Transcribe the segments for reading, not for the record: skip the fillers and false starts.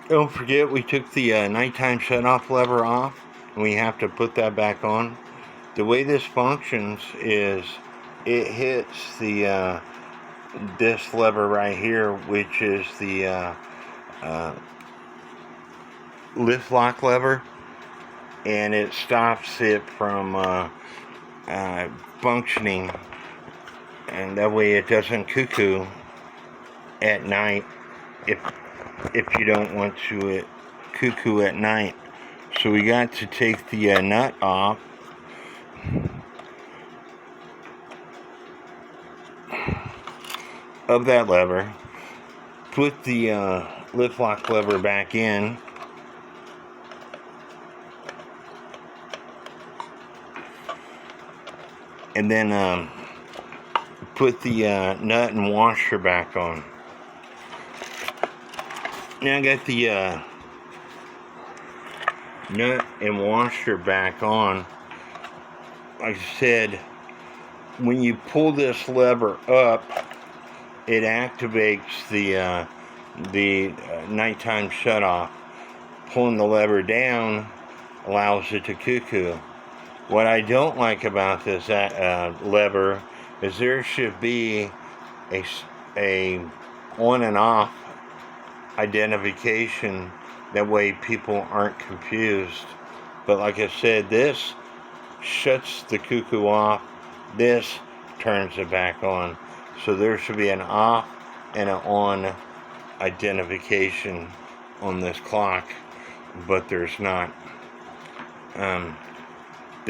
Don't forget we took the nighttime shut-off lever off, and we have to put that back on. The way this functions is it hits the this lever right here, which is the lift lock lever, and it stops it from functioning, and that way it doesn't cuckoo at night if you don't want to cuckoo at night. So we got to take the nut off. Of that lever, put the lift lock lever back in, and then put the nut and washer back on. Now I got the nut and washer back on. Like I said, when you pull this lever up, it activates the nighttime shutoff. Pulling the lever down allows it to cuckoo. What I don't like about this lever is there should be a on and off identification. That way people aren't confused. But like I said, this shuts the cuckoo off. This turns it back on. So there should be an off and an on identification on this clock, but there's not. The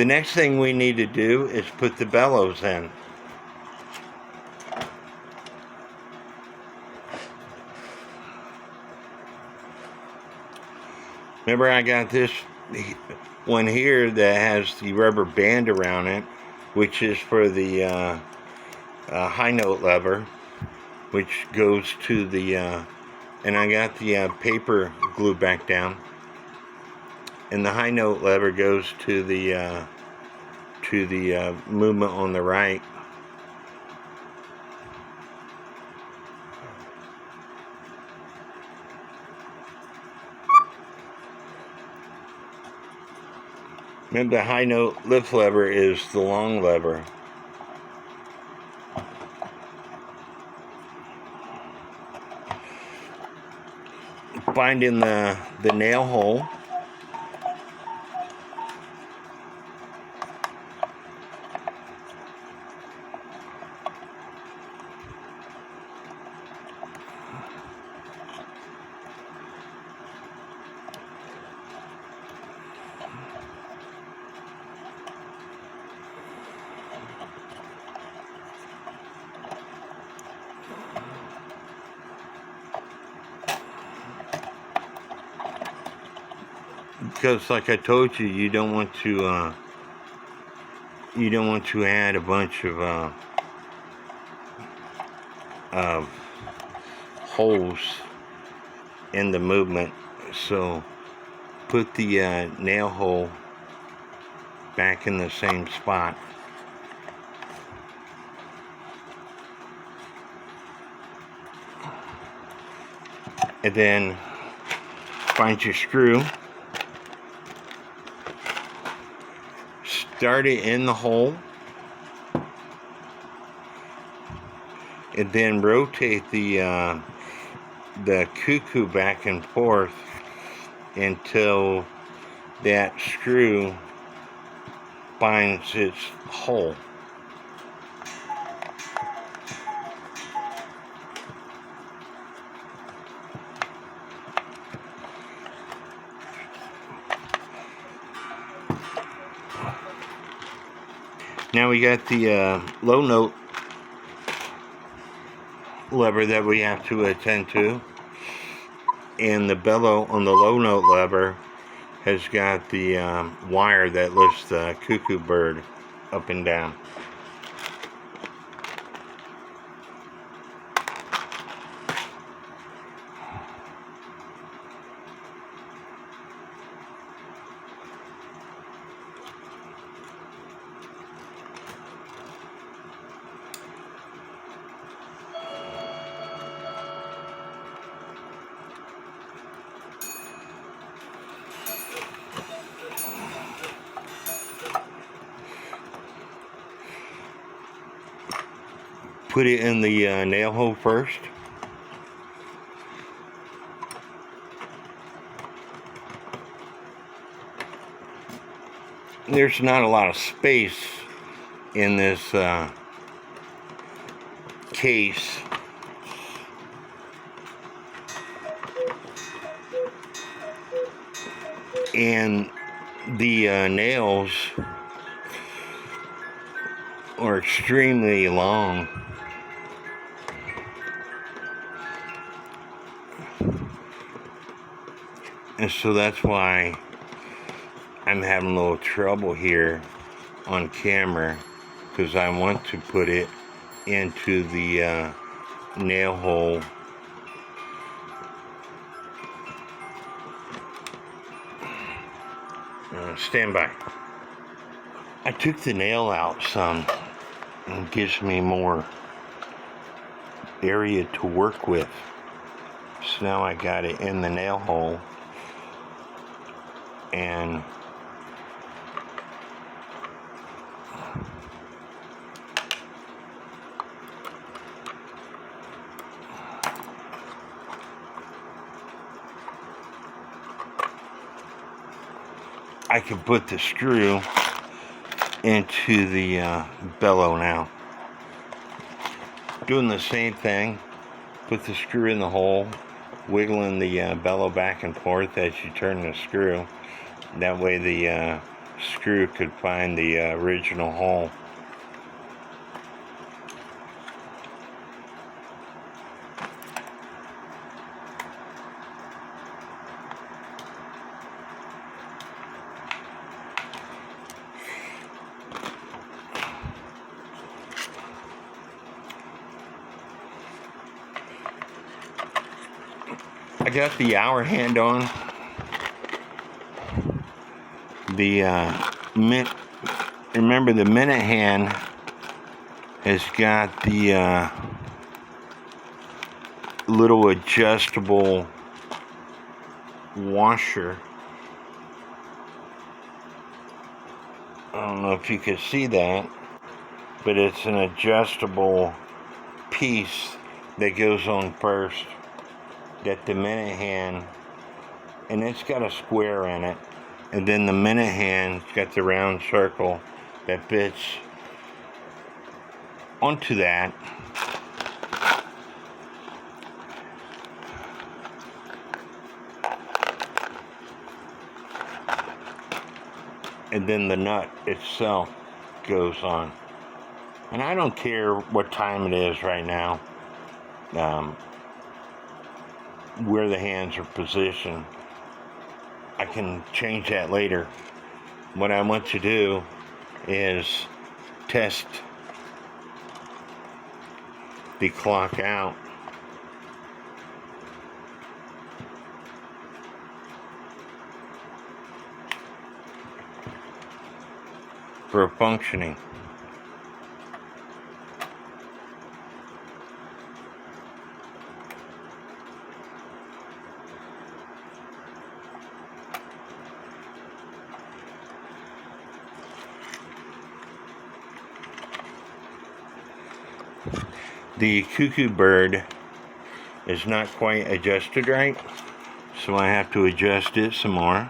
next thing we need to do is put the bellows in. Remember, I got this one here that has the rubber band around it, which is for the high note lever, which goes to the and I got the paper glued back down, and the high note lever goes to the movement on the right. Remember, the high note lift lever is the long lever. Finding the nail hole. Because, like I told you, you don't want to add a bunch of holes in the movement. So put the nail hole back in the same spot. And then find your screw. Start it in the hole, and then rotate the cuckoo back and forth until that screw finds its hole. Now we got the low note lever that we have to attend to, and the bellow on the low note lever has got the wire that lifts the cuckoo bird up and down. put it in the nail hole first. There's not a lot of space in this case. And the nails are extremely long. And so that's why I'm having a little trouble here on camera, because I want to put it into the nail hole. Stand by. I took the nail out some, and it gives me more area to work with. So now I got it in the nail hole, and I can put the screw into the bellow now. Doing the same thing. Put the screw in the hole, wiggling the bellow back and forth as you turn the screw. That way the screw could find the original hole. I got the hour hand on. The remember the minute hand has got the little adjustable washer. I don't know if you can see that, but it's an adjustable piece that goes on first. Got the minute hand, and it's got a square in it, and then the minute hand's got the round circle that fits onto that. And then the nut itself goes on. And I don't care what time it is right now, where the hands are positioned. I can change that later. What I want to do is test the clock out for functioning. The cuckoo bird is not quite adjusted right, so I have to adjust it some more.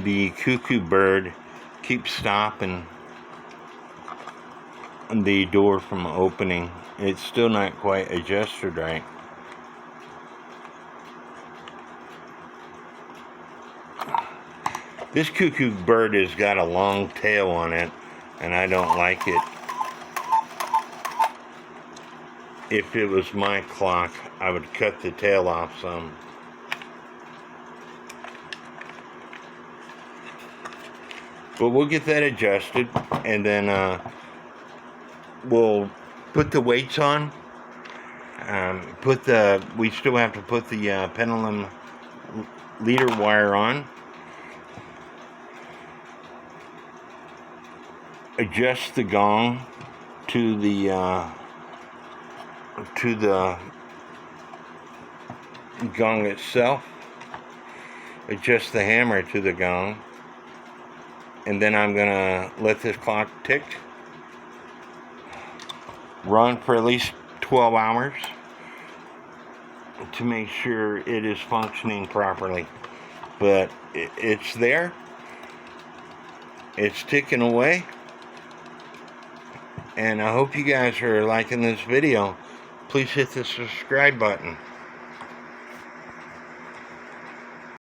The cuckoo bird keeps stopping the door from opening. It's still not quite adjusted right. This cuckoo bird has got a long tail on it, and I don't like it. if it was my clock, I would cut the tail off some. But we'll get that adjusted, and then we'll put the weights on. We still have to put the pendulum leader wire on. Adjust the gong to the gong itself. Adjust the hammer to the gong. And then I'm gonna let this clock tick, run for at least 12 hours to make sure it is functioning properly. But it's there, it's ticking away, and I hope you guys are liking this video. Please hit the subscribe button.